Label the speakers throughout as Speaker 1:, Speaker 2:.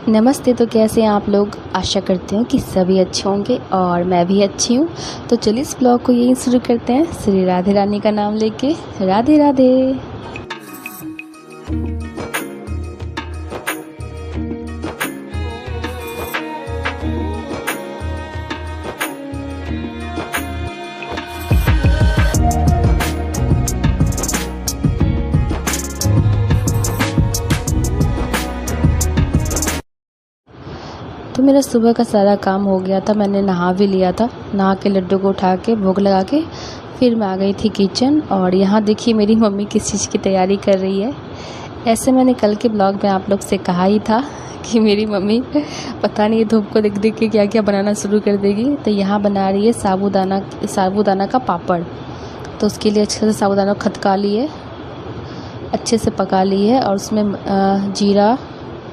Speaker 1: नमस्ते। तो कैसे हैं आप लोग? आशा करते हैं कि सभी अच्छे होंगे और मैं भी अच्छी हूँ। तो चलिए इस ब्लॉग को यहीं शुरू करते हैं श्री राधे रानी का नाम लेके। राधे राधे। तो मेरा सुबह का सारा काम हो गया था, मैंने नहा भी लिया था। नहा के लड्डू को उठा के भोग लगा के फिर मैं आ गई थी किचन। और यहाँ देखिए मेरी मम्मी किस चीज़ की तैयारी कर रही है। ऐसे मैंने कल के ब्लॉग में आप लोग से कहा ही था कि मेरी मम्मी पता नहीं धूप को देख देख के क्या क्या बनाना शुरू कर देगी। तो यहाँ बना रही है साबूदाना का पापड़। तो उसके लिए अच्छे से साबूदाना को खदका लिए, अच्छे से पका ली है और उसमें जीरा,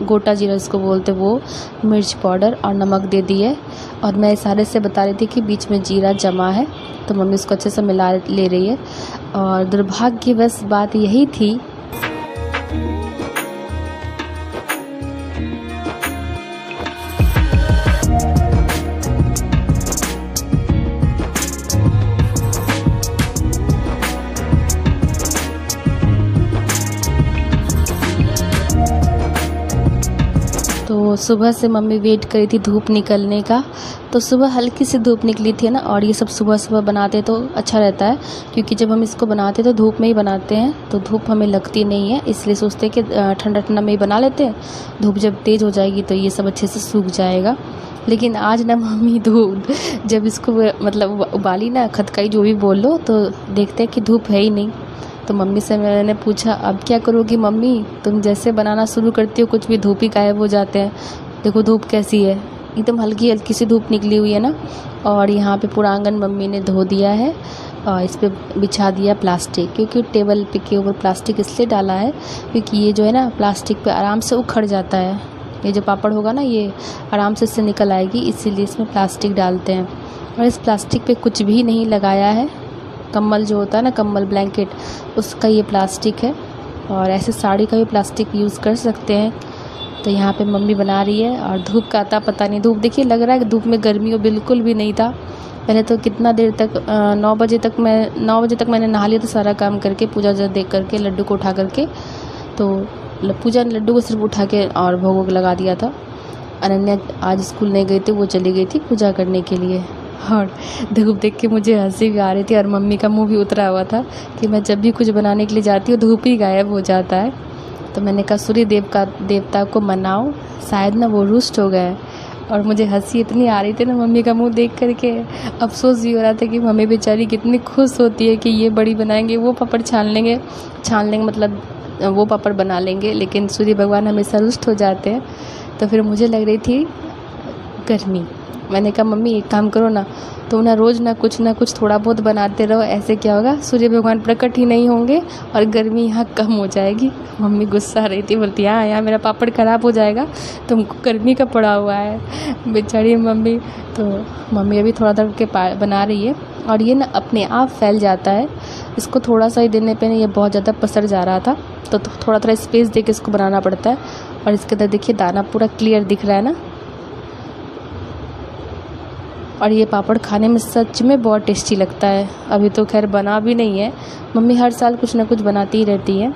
Speaker 1: गोटा जीरा जिसको बोलते वो, मिर्च पाउडर और नमक दे दी है। और मैं इशारे से बता रही थी कि बीच में जीरा जमा है, तो मम्मी उसको अच्छे से मिला ले रही है। और दुर्भाग्यवश बात यही थी तो सुबह से मम्मी वेट करी थी धूप निकलने का। तो सुबह हल्की सी धूप निकली थी ना, और ये सब सुबह सुबह बनाते तो अच्छा रहता है, क्योंकि जब हम इसको बनाते तो धूप में ही बनाते हैं तो धूप हमें लगती नहीं है, इसलिए सोचते हैं कि ठंडा ठंडा में ही बना लेते हैं। धूप जब तेज़ हो जाएगी तो ये सब अच्छे से सूख जाएगा। लेकिन आज ना मम्मी धूप जब इसको मतलब उबाली ना, खदकाई जो भी बोल लो, तो देखते हैं कि धूप है ही नहीं। तो मम्मी से मैंने पूछा अब क्या करोगी मम्मी, तुम जैसे बनाना शुरू करती हो कुछ भी धूप ही गायब हो जाते हैं। देखो धूप कैसी है, एकदम हल्की हल्की सी धूप निकली हुई है ना। और यहाँ पे पूरा आंगन मम्मी ने धो दिया है और इस पर बिछा दिया प्लास्टिक, क्योंकि टेबल पे के ऊपर प्लास्टिक इसलिए डाला है क्योंकि ये जो है ना प्लास्टिक पे आराम से उखड़ जाता है। ये जो पापड़ होगा ना ये आराम से इससे निकल आएगी, इसीलिए इसमें प्लास्टिक डालते हैं। और इस प्लास्टिक पे कुछ भी नहीं लगाया है, कम्बल जो होता है ना, कम्बल ब्लैंकेट, उसका ये प्लास्टिक है। और ऐसे साड़ी का भी प्लास्टिक यूज़ कर सकते हैं। तो यहाँ पे मम्मी बना रही है और धूप का आता पता नहीं। धूप देखिए लग रहा है कि धूप में गर्मी हो बिल्कुल भी नहीं था। पहले तो कितना देर तक 9 बजे तक मैंने नहा लिया था सारा काम करके, पूजा देख करके लड्डू को उठा करके। तो पूजा ने लड्डू को सिर्फ उठा के और भोग लगा दिया था। अनन्या आज स्कूल नहीं गई थी, वो चली गई थी पूजा करने के लिए। और धूप देख के मुझे हंसी भी आ रही थी और मम्मी का मुंह भी उतरा हुआ था कि मैं जब भी कुछ बनाने के लिए जाती हूँ धूप ही गायब हो जाता है। तो मैंने कहा सूर्य देवता को मनाओ, शायद ना वो रुष्ट हो गए। और मुझे हंसी इतनी आ रही थी ना मम्मी का मुंह देख करके, अफसोस भी हो रहा था कि मम्मी बेचारी कितनी खुश होती है कि ये बड़ी बनाएंगे, वो पापड़ छान लेंगे मतलब वो पापड़ बना लेंगे, लेकिन सूर्य भगवान हमेशा रुष्ट हो जाते हैं। तो फिर मुझे लग रही थी गर्मी। मैंने कहा मम्मी एक काम करो ना, तो ना रोज़ ना कुछ थोड़ा बहुत बनाते रहो, ऐसे क्या होगा सूर्य भगवान प्रकट ही नहीं होंगे और गर्मी यहाँ कम हो जाएगी। मम्मी गुस्सा रही थी, बोलती यहाँ मेरा पापड़ ख़राब हो जाएगा, तुमको गर्मी का पड़ा हुआ है बेचारी मम्मी। तो मम्मी अभी थोड़ा थोड़ा के बना रही है और ये ना अपने आप फैल जाता है। इसको थोड़ा सा ही देने पे ये बहुत ज़्यादा पसर जा रहा था, तो थोड़ा थोड़ा स्पेस दे के इसको बनाना पड़ता है। और इसके अंदर देखिए दाना पूरा क्लियर दिख रहा है ना। और ये पापड़ खाने में सच में बहुत टेस्टी लगता है। अभी तो खैर बना भी नहीं है, मम्मी हर साल कुछ ना कुछ बनाती ही रहती है।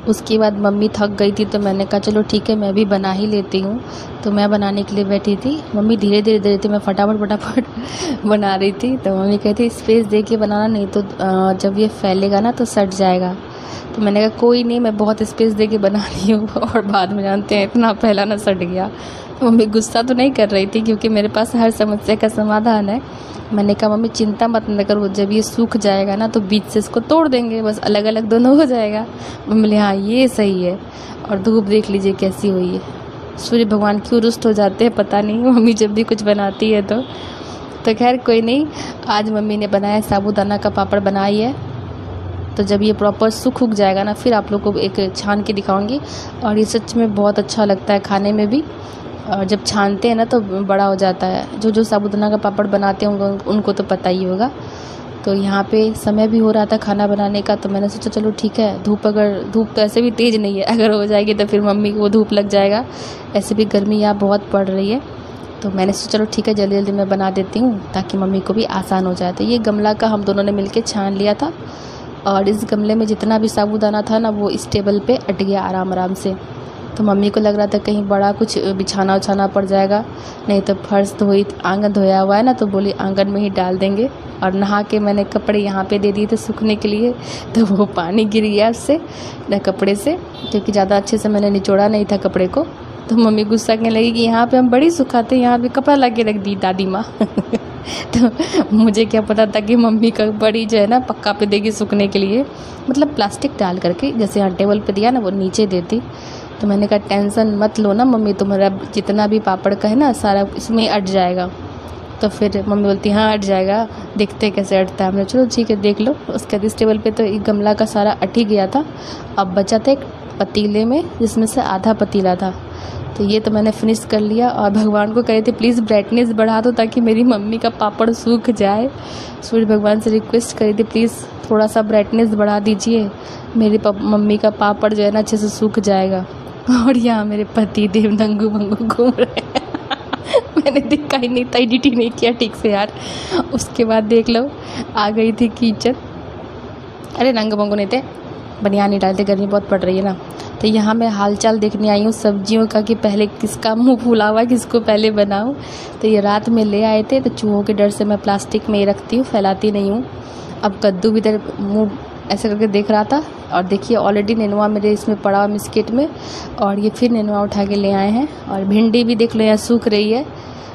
Speaker 1: उसके बाद मम्मी थक गई थी तो मैंने कहा चलो ठीक है मैं भी बना ही लेती हूँ। तो मैं बनाने के लिए बैठी थी, मम्मी धीरे धीरे दे रही थी, मैं फटाफट बना रही थी। तो मम्मी कहती स्पेस दे के बनाना, नहीं तो जब ये फैलेगा ना तो सट जाएगा। तो मैंने कहा कोई नहीं, मैं बहुत स्पेस दे के बना रही हूँ। और बाद में जानते हैं इतना फैला ना सट गया। मम्मी गुस्सा तो नहीं कर रही थी क्योंकि मेरे पास हर समस्या का समाधान है। मैंने कहा मम्मी चिंता मत न करो, जब ये सूख जाएगा ना तो बीच से इसको तोड़ देंगे, बस अलग अलग दोनों हो जाएगा। मम्मी बोली हाँ ये सही है। और धूप देख लीजिए कैसी हुई है। सूर्य भगवान क्यों रुष्ट हो जाते हैं पता नहीं, मम्मी जब भी कुछ बनाती है तो खैर कोई नहीं। आज मम्मी ने बनाया साबूदाना का पापड़ बनाई है। तो जब ये प्रॉपर सूख उग जाएगा ना फिर आप लोग को एक छान के दिखाऊंगी। और ये सच में बहुत अच्छा लगता है खाने में भी। और जब छानते हैं ना तो बड़ा हो जाता है। जो साबूदाना का पापड़ बनाते हैं उनको तो पता ही होगा। तो यहाँ पे समय भी हो रहा था खाना बनाने का, तो मैंने सोचा चलो ठीक है, धूप तो ऐसे भी तेज़ नहीं है, अगर हो जाएगी तो फिर मम्मी को धूप लग जाएगा। ऐसे भी गर्मी यहाँ बहुत पड़ रही है, तो मैंने सोचा चलो ठीक है जल्दी जल्दी मैं बना देती हूँ ताकि मम्मी को भी आसान हो जाए। तो ये गमला का हम दोनों ने मिलके छान लिया था और इस गमले में जितना भी साबूदाना था ना वो इस टेबल पे अट गया आराम से। तो मम्मी को लग रहा था कहीं बड़ा कुछ बिछाना उछाना पड़ जाएगा, नहीं तो फर्श आंगन धोया हुआ है ना, तो बोली आंगन में ही डाल देंगे। और नहा के मैंने कपड़े यहाँ पे दे दिए थे सूखने के लिए, तो वो पानी गिर गया उससे न कपड़े से, क्योंकि ज़्यादा अच्छे से मैंने निचोड़ा नहीं था कपड़े को। तो मम्मी गुस्सा करने लगी कि यहाँ पे हम बड़ी सुखाते, यहाँ पे कपड़ा ला के रख दी दादी माँ। तो मुझे क्या पता था कि मम्मी का बड़ी जो है ना पक्का पे देगी सूखने के लिए, मतलब प्लास्टिक डाल करके, जैसे यहाँ टेबल पे दिया ना वो नीचे देती। तो मैंने कहा टेंशन मत लो ना मम्मी, तुम्हारा जितना भी पापड़ का है ना सारा इसमें अट जाएगा। तो फिर मम्मी बोलती हाँ अट जाएगा, देखते कैसे अटता है। हमने चलो ठीक है देख लो। उसके बाद इस टेबल पे तो एक गमला का सारा अट ही गया था। अब बचा था एक पतीले में जिसमें से आधा पतीला था, तो ये तो मैंने फिनिश कर लिया। और भगवान को कह रही थी प्लीज़ ब्राइटनेस बढ़ा दो ताकि मेरी मम्मी का पापड़ सूख जाए। सूर्य भगवान से रिक्वेस्ट करी थी प्लीज़ थोड़ा सा ब्राइटनेस बढ़ा दीजिए, मेरी मम्मी का पापड़ जो है ना अच्छे से सूख जाएगा। और यहाँ मेरे पति देव नंगू भंगू घूम रहे हैं। मैंने देखा ही नहीं था, एडिट ही नहीं किया ठीक से यार। उसके बाद देख लो आ गई थी कीचड़, अरे नंगू भंगू नहीं थे, बनियान नहीं डालते, गर्मी बहुत पड़ रही है ना। तो यहाँ मैं हालचाल देखने आई हूँ सब्जियों का कि पहले किसका मुंह फूला हुआ है, किसको पहले बनाऊँ। तो ये रात में ले आए थे, तो चूहों के डर से मैं प्लास्टिक में ही रखती हूँ, फैलाती नहीं हूँ। अब कद्दू भी इधर मुँह ऐसे करके देख रहा था, और देखिए ऑलरेडी नेनुआ मेरे इसमें पड़ा हुआ मिस्केट में, और ये फिर नेनुआ उठा के ले आए हैं। और भिंडी भी देख लो यहाँ सूख रही है,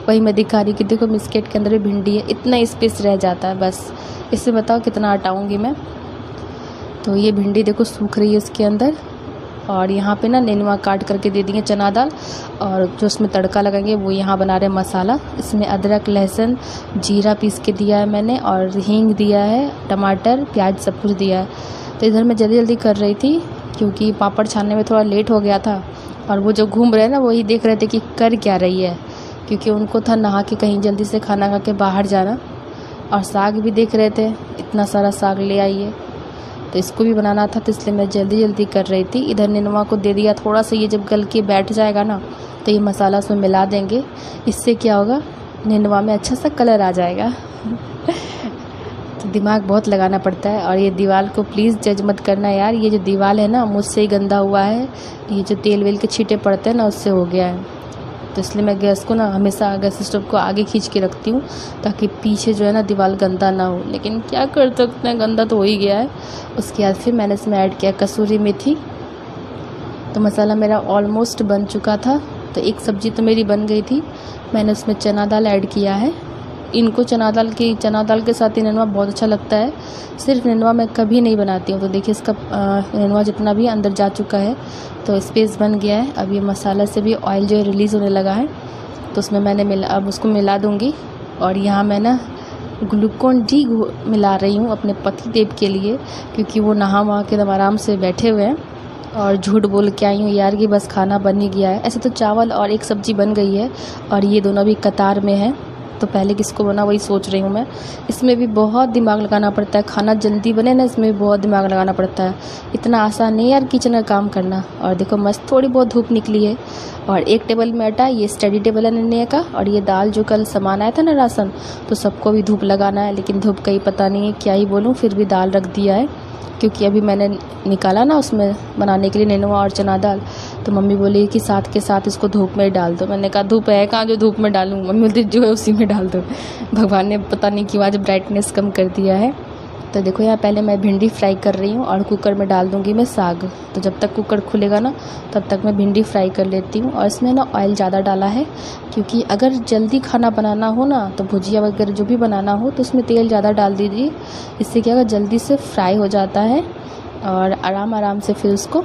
Speaker 1: वही मैं दिखा रही कि देखो मिस्केट के अंदर भी भिंडी है, इतना स्पेस रह जाता है बस। इससे बताओ कितना हटाऊँगी मैं। तो ये भिंडी देखो सूख रही है उसके अंदर। और यहाँ पे ना नेनुआ काट करके दे दिए चना दाल, और जो उसमें तड़का लगाएंगे वो यहाँ बना रहे मसाला। इसमें अदरक लहसुन जीरा पीस के दिया है मैंने, और हींग दिया है, टमाटर प्याज सब कुछ दिया है। तो इधर मैं जल्दी जल्दी कर रही थी क्योंकि पापड़ छानने में थोड़ा लेट हो गया था। और वो जो घूम रहे हैं ना वही देख रहे थे कि कर क्या रही है, क्योंकि उनको था नहा के कहीं जल्दी से खाना खा के बाहर जाना। और साग भी देख रहे थे, इतना सारा साग ले आई है, तो इसको भी बनाना था, तो इसलिए मैं जल्दी जल्दी कर रही थी। इधर नेनुआ को दे दिया थोड़ा सा, ये जब गल के बैठ जाएगा ना तो ये मसाला उसमें मिला देंगे। इससे क्या होगा, नेनुआ में अच्छा सा कलर आ जाएगा। तो दिमाग बहुत लगाना पड़ता है। और ये दीवार को प्लीज़ जज मत करना यार, ये जो दीवार है ना मुझसे ही गंदा हुआ है, ये जो तेल वेल के छींटे पड़ते हैं ना उससे हो गया है। तो इसलिए मैं गैस को ना हमेशा गैस स्टोव को आगे खींच के रखती हूँ ताकि पीछे जो है ना दीवार गंदा ना हो, लेकिन क्या कर सकते हैं, गंदा तो हो ही गया है। उसके बाद फिर मैंने इसमें ऐड किया कसूरी मेथी। तो मसाला मेरा ऑलमोस्ट बन चुका था। तो एक सब्ज़ी तो मेरी बन गई थी, मैंने उसमें चना दाल ऐड किया है। इनको चना दाल के साथ ही नेनुआ बहुत अच्छा लगता है। सिर्फ नेनुआ मैं कभी नहीं बनाती हूँ। तो देखिए इसका नेनुआ जितना भी अंदर जा चुका है, तो स्पेस बन गया है। अब ये मसाला से भी ऑयल जो है रिलीज़ होने लगा है, तो उसमें मैंने अब उसको मिला दूँगी। और यहाँ मैं ना ग्लूकोन डी मिला रही हूँ अपने पति देव के लिए, क्योंकि वो नहा वहा के एकदम आराम से बैठे हुए हैं। और झूठ बोल के आई हूँ यार कि बस खाना बन ही गया है। ऐसे तो चावल और एक सब्ज़ी बन गई है, और ये दोनों भी कतार में है, तो पहले किसको बना वही सोच रही हूँ मैं। इसमें भी बहुत दिमाग लगाना पड़ता है, खाना जल्दी बने ना इसमें भी बहुत दिमाग लगाना पड़ता है। इतना आसान नहीं यार किचन का काम करना। और देखो मस्त थोड़ी बहुत धूप निकली है। और एक टेबल में आटा, ये स्टडी टेबल है नन्हे का। और ये दाल जो कल सामान आया था ना राशन, तो सबको भी धूप लगाना है, लेकिन धूप का ही पता नहीं है क्या ही बोलूँ, फिर भी दाल रख दिया है। क्योंकि अभी मैंने निकाला ना उसमें बनाने के लिए नेनुआ और चना दाल, तो मम्मी बोली कि साथ के साथ इसको धूप में डाल दो। मैंने कहा धूप है कहाँ जो धूप में डालूँ, मम्मी बोलती जो है उसी में डाल दो। भगवान ने पता नहीं क्यों आज ब्राइटनेस कम कर दिया है। तो देखो यहाँ पहले मैं भिंडी फ्राई कर रही हूँ और कुकर में डाल दूँगी मैं साग। तो जब तक कुकर खुलेगा ना तब तक मैं भिंडी फ्राई कर लेती हूँ। और इसमें ना ऑयल ज़्यादा डाला है, क्योंकि अगर जल्दी खाना बनाना हो ना तो भुजिया वगैरह जो भी बनाना हो तो उसमें तेल ज़्यादा डाल दीजिए। इससे क्या होगा, जल्दी से फ्राई हो जाता है और आराम से फिर उसको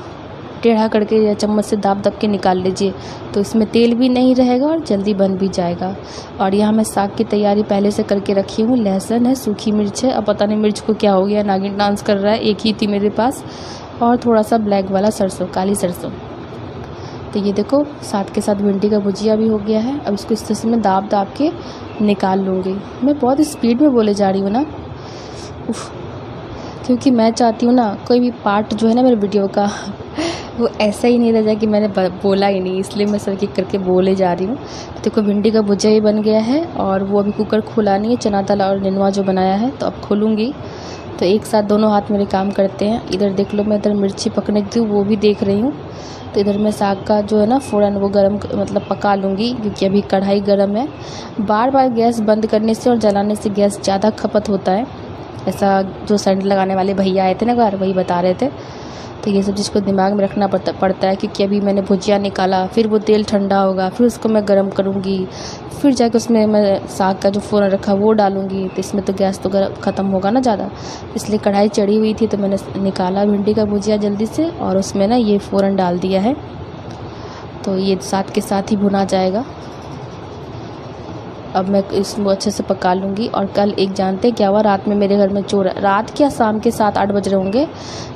Speaker 1: टेढ़ा करके या चम्मच से दाब के निकाल लीजिए, तो इसमें तेल भी नहीं रहेगा और जल्दी बन भी जाएगा। और यहाँ मैं साग की तैयारी पहले से करके रखी हूँ। लहसुन है, सूखी मिर्च है, अब पता नहीं मिर्च को क्या हो गया, नागिन डांस कर रहा है, एक ही थी मेरे पास, और थोड़ा सा ब्लैक वाला सरसों, काली सरसों। तो ये देखो साथ के साथ भिंडी का भुजिया भी हो गया है। अब इसको इस तरह से मैं दाब के निकाल लूँगी। मैं बहुत स्पीड में बोले जा रही हूँ ना, क्योंकि मैं चाहती हूँ ना कोई भी पार्ट जो है ना मेरे वीडियो का वो ऐसा ही नहीं रह जाए कि मैंने बोला ही नहीं, इसलिए मैं सर करके बोले जा रही हूँ। तो देखो भिंडी का भुजिया ही बन गया है और वो अभी कुकर खुला नहीं है, चना दाल और नेनुआ जो बनाया है। तो अब खोलूँगी तो एक साथ दोनों हाथ मेरे काम करते हैं। इधर देख लो, मैं इधर मिर्ची पकने दी वो भी देख रही हूँ। तो इधर मैं साग का जो है ना फ़ौरन वो गरम मतलब पका लूँगी, क्योंकि अभी कढ़ाई गरम है। बार बार गैस बंद करने से और जलाने से गैस ज़्यादा खपत होता है, ऐसा जो सिलेंडर लगाने वाले भैया आए थे ना घर, वही बता रहे थे। तो ये सब चीज़ को दिमाग में रखना पड़ता है, क्योंकि अभी मैंने भुजिया निकाला, फिर वो तेल ठंडा होगा, फिर उसको मैं गर्म करूँगी, फिर जाकर उसमें मैं साग का जो फ़ौरन रखा वो डालूँगी। तो इसमें तो गैस तो ख़त्म होगा ना ज़्यादा, इसलिए कढ़ाई चढ़ी हुई थी तो मैंने निकाला भिंडी का भुजिया जल्दी से और उसमें ना ये फ़ौरन डाल दिया है। तो ये साथ के साथ ही भुना जाएगा। अब मैं इसको अच्छे से पका लूँगी। और कल एक जानते क्या हुआ, रात में मेरे घर में चोर, रात क्या शाम के 7-8 बज रहे होंगे,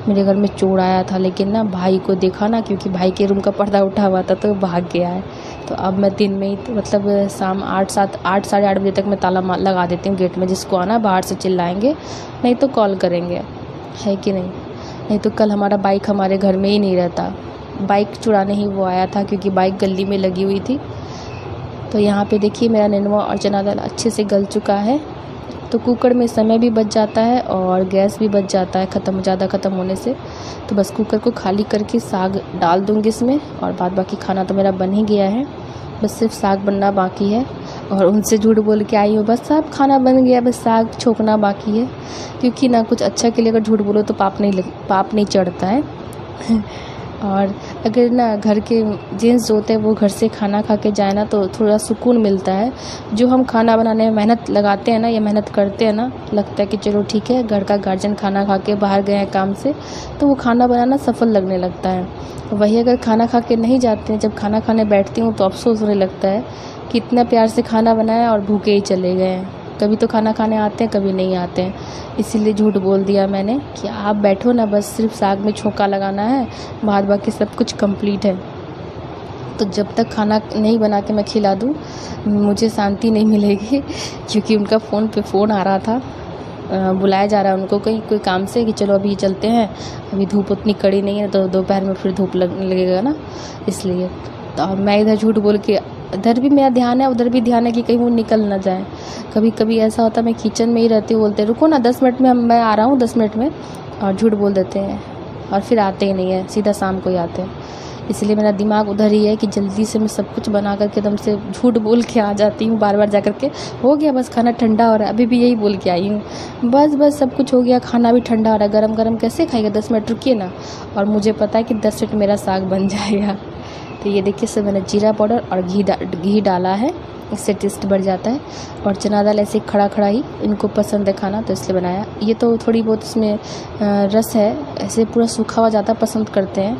Speaker 1: मेरे घर में चोर आया था। लेकिन ना भाई को देखा ना, क्योंकि भाई के रूम का पर्दा उठा हुआ था तो भाग गया है। तो अब मैं दिन में ही मतलब शाम 8 साढ़े 8 बजे तक मैं ताला लगा देती हूँ गेट में, जिसको आना बाहर से चिल्लाएंगे, नहीं तो कॉल करेंगे, है कि नहीं तो कल हमारा बाइक हमारे घर में ही नहीं रहता, बाइक चुराने ही वो आया था, क्योंकि बाइक गली में लगी हुई थी। तो यहाँ पे देखिए मेरा नेनुआ और चना दाल अच्छे से गल चुका है। तो कुकर में समय भी बच जाता है और गैस भी बच जाता है ज़्यादा ख़त्म होने से। तो बस कुकर को खाली करके साग डाल दूँगी इसमें, और बाद बाकी खाना तो मेरा बन ही गया है, बस सिर्फ साग बनना बाकी है। और उनसे झूठ बोल के आई हूँ, बस साहब खाना बन गया, बस साग छोंकना बाकी है। क्योंकि ना कुछ अच्छा के लिए अगर झूठ बोलो तो पाप नहीं चढ़ता है। और अगर ना घर के जेंट्स जो होते हैं वो घर से खाना खा के जाए ना तो थोड़ा सुकून मिलता है। जो हम खाना बनाने में मेहनत लगाते हैं ना या मेहनत करते हैं ना, लगता है कि चलो ठीक है, घर का गार्जियन खाना खा के बाहर गए हैं काम से, तो वो खाना बनाना सफल लगने लगता है। वही अगर खाना खा के नहीं जाते हैं, जब खाना खाने बैठती हूँ तो अफसोस होने लगता है कि इतना प्यार से खाना बनाया और भूखे ही चले गए हैं। कभी तो खाना खाने आते हैं, कभी नहीं आते हैं। इसीलिए झूठ बोल दिया मैंने कि आप बैठो ना, बस सिर्फ साग में छोंका लगाना है, बाद बाकी सब कुछ कंप्लीट है। तो जब तक खाना नहीं बना के मैं खिला दूँ मुझे शांति नहीं मिलेगी। क्योंकि उनका फ़ोन आ रहा था, बुलाया जा रहा है उनको कहीं कोई काम से कि चलो अभी चलते हैं, अभी धूप उतनी कड़ी नहीं है तो दोपहर में फिर धूप लगने लगेगा ना, इसलिए। तो मैं इधर झूठ बोल के, इधर भी मेरा ध्यान है उधर भी ध्यान है कि कहीं वो निकल ना जाए। कभी कभी ऐसा होता है मैं किचन में ही रहती हूँ, बोलते रुको ना 10 मिनट में, मैं आ रहा हूँ 10 मिनट में, और झूठ बोल देते हैं और फिर आते ही नहीं है, सीधा शाम को ही आते हैं। इसलिए मेरा दिमाग उधर ही है कि जल्दी से मैं सब कुछ बना करके एकदम से झूठ बोल के आ जाती हूँ, बार बार जा कर के हो गया बस खाना ठंडा हो रहा है, अभी भी यही बोल के आई हूँ, बस सब कुछ हो गया, खाना भी ठंडा हो रहा है, गरम गरम कैसे खाएगा, 10 मिनट रुकिए ना। और मुझे पता है कि 10 मिनट मेरा साग बन जाएगा। तो ये देखिए सब मैंने जीरा पाउडर और घी डाला है, इससे टेस्ट बढ़ जाता है। और चना दाल ऐसे खड़ा ही इनको पसंद है खाना, तो इसलिए बनाया। ये तो थोड़ी बहुत इसमें रस है, ऐसे पूरा सूखा हुआ ज़्यादा पसंद करते हैं,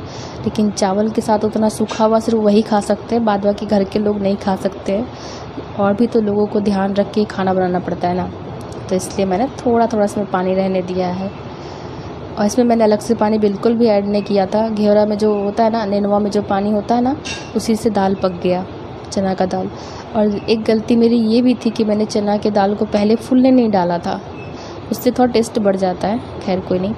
Speaker 1: लेकिन चावल के साथ उतना सूखा हुआ सिर्फ वही खा सकते हैं, बाद बाकी घर के लोग नहीं खा सकते हैं। और भी तो लोगों को ध्यान रख के खाना बनाना पड़ता है ना, तो इसलिए मैंने थोड़ा इसमें पानी रहने दिया है। और इसमें मैंने अलग से पानी बिल्कुल भी ऐड नहीं किया था। घेवड़ा में जो होता है ना, नेनुआ में जो पानी होता है ना, उसी से दाल पक गया, चना का दाल। और एक गलती मेरी ये भी थी कि मैंने चना के दाल को पहले फूलने नहीं डाला था, उससे थोड़ा टेस्ट बढ़ जाता है, खैर कोई नहीं।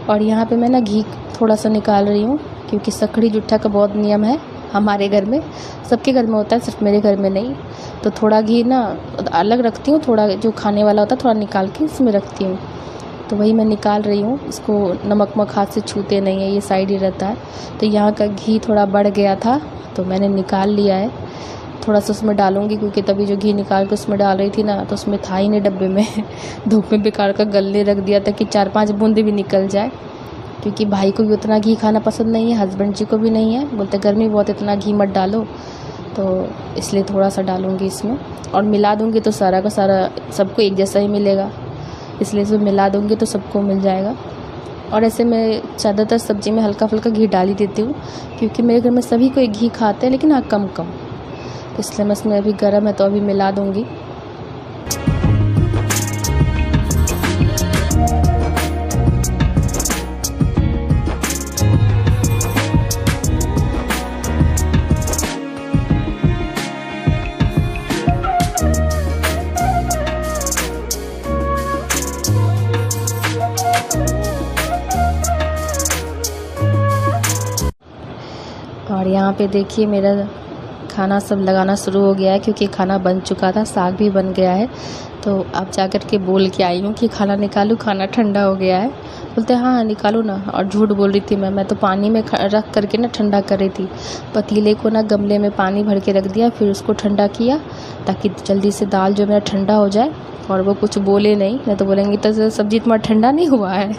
Speaker 1: और यहाँ पे मैं ना घी थोड़ा सा निकाल रही हूँ, क्योंकि सखड़ी जुट्ठा का बहुत नियम है हमारे घर में, सबके घर में होता है, सिर्फ मेरे घर में नहीं। तो थोड़ा घी ना अलग रखती हूँ, थोड़ा जो खाने वाला होता है थोड़ा निकाल के इसमें रखती हूँ। तो वही मैं निकाल रही हूँ, इसको नमक हाथ से छूते नहीं है, ये साइड ही रहता है। तो यहाँ का घी थोड़ा बढ़ गया था तो मैंने निकाल लिया है। थोड़ा सा उसमें डालूँगी, क्योंकि तभी जो घी निकाल के उसमें डाल रही थी ना तो उसमें था ही नहीं डब्बे में धूप में बेकार का गलने रख दिया था कि 4-5 बूंदे भी निकल जाए, क्योंकि भाई को भी उतना घी खाना पसंद नहीं है, हस्बैंड जी को भी नहीं है, बोलते गर्मी बहुत इतना घी मत डालो, तो इसलिए थोड़ा सा डालूँगी इसमें और मिला दूँगी तो सारा का सारा सबको एक जैसा ही मिलेगा, इसलिए इसमें मिला दूँगी तो सबको मिल जाएगा। और ऐसे मैं ज़्यादातर सब्ज़ी में हल्का फुल्का घी डाल ही देती हूँ, क्योंकि मेरे घर में सभी कोई घी खाते हैं, लेकिन हाँ कम कम, तो इसलिए मैं इसमें अभी गर्म है तो अभी मिला दूँगी। और यहाँ पे देखिए मेरा खाना सब लगाना शुरू हो गया है, क्योंकि खाना बन चुका था, साग भी बन गया है। तो अब जा कर के बोल के आई हूँ कि खाना निकालूँ, खाना ठंडा हो गया है। बोलते हाँ निकालो ना, और झूठ बोल रही थी मैं तो पानी में रख करके ना ठंडा कर रही थी। पतीले को ना गमले में पानी भर के रख दिया, फिर उसको ठंडा किया ताकि जल्दी से दाल जो मेरा ठंडा हो जाए और वो कुछ बोले नहीं तो बोलेंगे तो सब्ज़ी तुम्हारा ठंडा नहीं हुआ है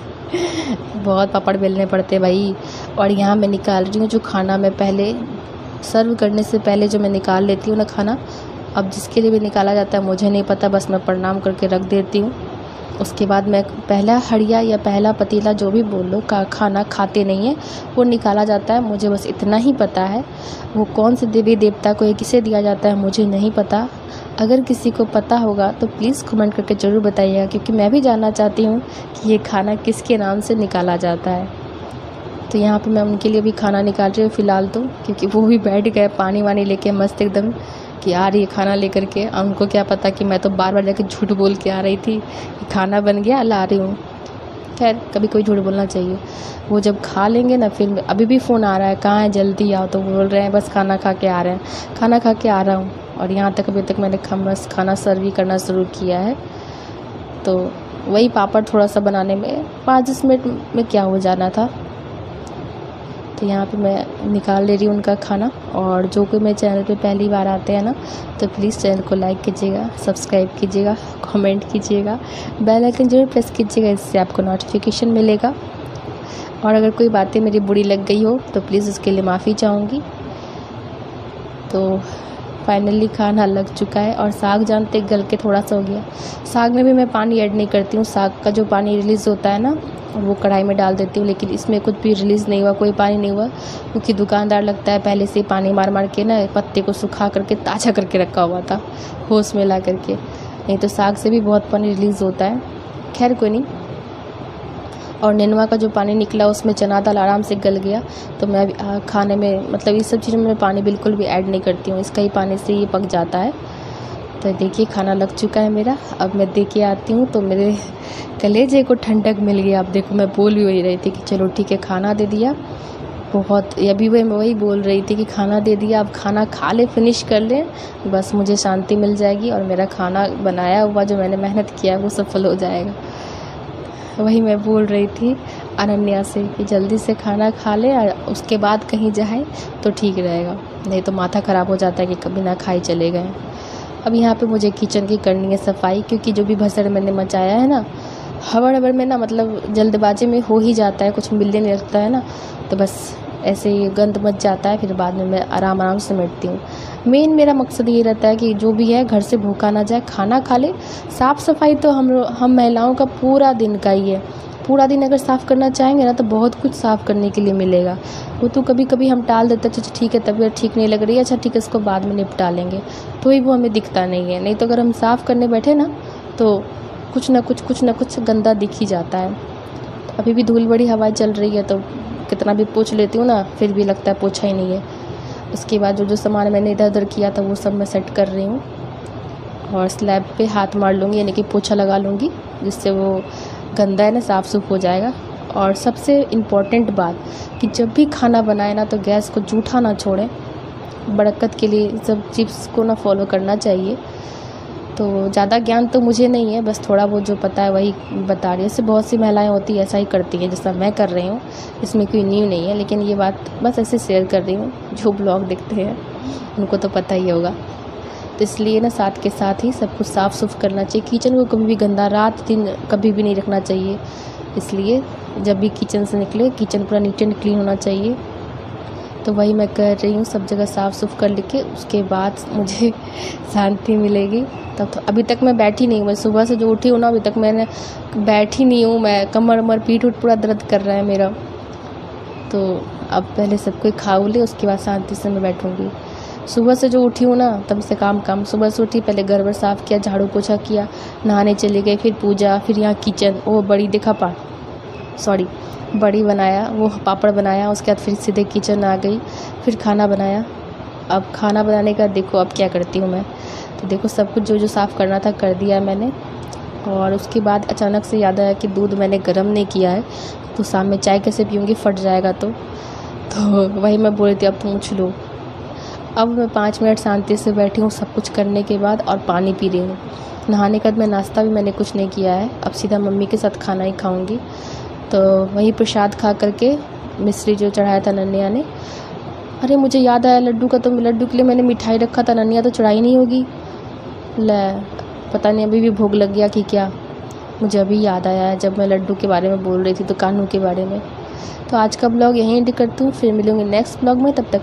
Speaker 1: बहुत पापड़ बेलने पड़ते भाई। और यहाँ मैं निकाल रही हूँ जो खाना मैं पहले सर्व करने से पहले जो मैं निकाल लेती हूँ ना खाना, अब जिसके लिए भी निकाला जाता है मुझे नहीं पता, बस मैं प्रणाम करके रख देती हूँ। उसके बाद मैं पहला हड़िया या पहला पतीला जो भी बोल लो का खाना खाते नहीं है, वो निकाला जाता है। मुझे बस इतना ही पता है, वो कौन से देवी देवता को या किसे दिया जाता है मुझे नहीं पता। अगर किसी को पता होगा तो प्लीज़ कमेंट करके ज़रूर बताइएगा, क्योंकि मैं भी जानना चाहती हूँ कि ये खाना किसके नाम से निकाला जाता है। तो यहाँ पे मैं उनके लिए भी खाना निकाल रही हूँ फ़िलहाल तो, क्योंकि वो भी बैठ गए पानी वानी लेके मस्त एकदम कि आ रही है खाना लेकर के। उनको क्या पता कि मैं तो बार बार जाके झूठ बोल के आ रही थी कि खाना बन गया ला रही हूँ। खैर कभी कोई झूठ बोलना चाहिए। वो जब खा लेंगे ना, फिर अभी भी फ़ोन आ रहा है कहाँ है जल्दी आओ, तो बोल रहे हैं बस खाना खा के आ रहे हैं, खाना खा के आ रहा हूँ। और यहाँ तक अभी तक मैंने बस खाना सर्व ही करना शुरू किया है। तो वही पापड़ थोड़ा सा बनाने में 5-10 मिनट में क्या हो जाना था। तो यहाँ पे मैं निकाल ले रही हूँ उनका खाना। और जो कोई मेरे चैनल पे पहली बार आते हैं ना, तो प्लीज़ चैनल को लाइक कीजिएगा, सब्सक्राइब कीजिएगा, कमेंट कीजिएगा, बेल आइकन जरूर प्रेस कीजिएगा, इससे आपको नोटिफिकेशन मिलेगा। और अगर कोई बातें मेरी बुरी लग गई हो तो प्लीज़ उसके लिए माफ़ी चाहूँगी। तो फाइनली खाना लग चुका है। और साग जानते गल के थोड़ा सा हो गया। साग में भी मैं पानी ऐड नहीं करती हूँ, साग का जो पानी रिलीज़ होता है ना वो कढ़ाई में डाल देती हूँ, लेकिन इसमें कुछ भी रिलीज़ नहीं हुआ, कोई पानी नहीं हुआ, क्योंकि दुकानदार लगता है पहले से पानी मार मार के ना पत्ते को सुखा करके ताज़ा करके रखा हुआ था होश में ला करके, नहीं तो साग से भी बहुत पानी रिलीज़ होता है। खैर कोई नहीं। और नेनुआ का जो पानी निकला उसमें चना दाल आराम से गल गया। तो मैं खाने में मतलब इस सब चीज़ों में पानी बिल्कुल भी ऐड नहीं करती हूँ, इसका ही पानी से ये पक जाता है। तो देखिए खाना लग चुका है मेरा। अब मैं दे के आती हूँ तो मेरे कलेजे को ठंडक मिल गई। आप देखो मैं बोल भी वही रही थी कि चलो ठीक है खाना दे दिया, बहुत अभी वही बोल रही थी कि खाना दे दिया, अब खाना खा ले, फिनिश कर ले, बस मुझे शांति मिल जाएगी और मेरा खाना बनाया हुआ जो मैंने मेहनत किया वो सफल हो जाएगा। वही मैं बोल रही थी अनन्या से कि जल्दी से खाना खा ले और उसके बाद कहीं जाए तो ठीक रहेगा, नहीं तो माथा ख़राब हो जाता है कि कभी ना खाई चले गए। अब यहाँ पे मुझे किचन की करनी है सफाई, क्योंकि जो भी भसड़ मैंने मचाया है ना, हड़बड़ में ना मतलब जल्दबाजी में हो ही जाता है, कुछ मिलने नहीं लगता है ना, तो बस ऐसे ही गंद मच जाता है। फिर बाद में मैं आराम से समेटती हूँ। मेन मेरा मकसद ये रहता है कि जो भी है घर से भूखा ना जाए, खाना खा ले। साफ़ सफाई तो हम महिलाओं का पूरा दिन का ही है। पूरा दिन अगर साफ़ करना चाहेंगे ना तो बहुत कुछ साफ़ करने के लिए मिलेगा। वो तो कभी कभी हम टाल देते हैं, ठीक है तबीयत ठीक नहीं लग रही है, अच्छा ठीक है इसको बाद में निपटा लेंगे, तो ही वो हमें दिखता नहीं है। नहीं तो अगर हम साफ़ करने बैठे ना तो कुछ ना कुछ गंदा दिख ही जाता है। अभी भी धूल बड़ी हवा चल रही है तो कितना भी पोंछ लेती हूँ ना, फिर भी लगता है पोंछा ही नहीं है। उसके बाद जो सामान मैंने इधर उधर किया था वो सब मैं सेट कर रही हूँ और स्लैब पे हाथ मार लूँगी, यानी कि पोछा लगा लूँगी, जिससे वो गंदा है ना साफ़ सूफ हो जाएगा। और सबसे इम्पॉर्टेंट बात कि जब भी खाना बनाए ना तो गैस को जूठा ना छोड़ें। बरकत के लिए सब टिप्स को ना फॉलो करना चाहिए। तो ज़्यादा ज्ञान तो मुझे नहीं है, बस थोड़ा बहुत जो पता है वही बता रही है। इससे बहुत सी महिलाएं होती है ऐसा ही करती हैं जैसा मैं कर रही हूँ, इसमें कोई न्यू नहीं है, लेकिन ये बात बस ऐसे शेयर कर रही हूँ। जो ब्लॉग देखते हैं उनको तो पता ही होगा। तो इसलिए ना साथ के साथ ही सब कुछ साफ़ सुफ करना चाहिए। किचन को कभी भी गंदा रात दिन कभी भी नहीं रखना चाहिए। इसलिए जब भी किचन से निकले किचन पूरा नीट एंड क्लीन होना चाहिए। तो वही मैं कर रही हूँ, सब जगह साफ़ सुफ कर लेके उसके बाद मुझे शांति मिलेगी। तब तो अभी तक मैं बैठी नहीं हूँ, मैं सुबह से जो उठी हूँ ना अभी तक मैंने बैठी नहीं हूँ। मैं कमर उमर पीठ उठ पूरा दर्द कर रहा है मेरा। तो अब पहले सब कोई खा ले उसके बाद शांति से मैं बैठूँगी। सुबह से जो उठी हूँ ना तब से काम सुबह से उठी, पहले घर वर साफ़ किया, झाड़ू पोछा किया, नहाने चली गई, फिर पूजा, फिर यहाँ किचन वो बड़ी बड़ी बनाया, वो पापड़ बनाया, उसके बाद फिर सीधे किचन आ गई, फिर खाना बनाया। अब खाना बनाने का देखो अब क्या करती हूँ मैं, तो देखो सब कुछ जो साफ़ करना था कर दिया मैंने। और उसके बाद अचानक से याद आया कि दूध मैंने गर्म नहीं किया है, तो शाम में चाय कैसे पीऊँगी, फट जाएगा। तो वही मैं बोल रही थी अब पूछ लूँ। अब मैं 5 मिनट शांति से बैठी हूँ सब कुछ करने के बाद और पानी पी रही हूँ। नहाने के बाद मैं नाश्ता भी मैंने कुछ नहीं किया है, अब सीधा मम्मी के साथ खाना ही खाऊँगी। तो वही प्रसाद खा करके मिश्री जो चढ़ाया था नन्या ने, अरे मुझे याद आया लड्डू का, तो लड्डू के लिए मैंने मिठाई रखा था, नन्या तो चढ़ाई नहीं होगी। पता नहीं अभी भी भोग लग गया कि क्या, मुझे अभी याद आया है जब मैं लड्डू के बारे में बोल रही थी तो कान्हू के बारे में। तो आज का ब्लॉग यहीं एंड करती हूँ, फिर मिलूँगी नेक्स्ट ब्लॉग में, तब तक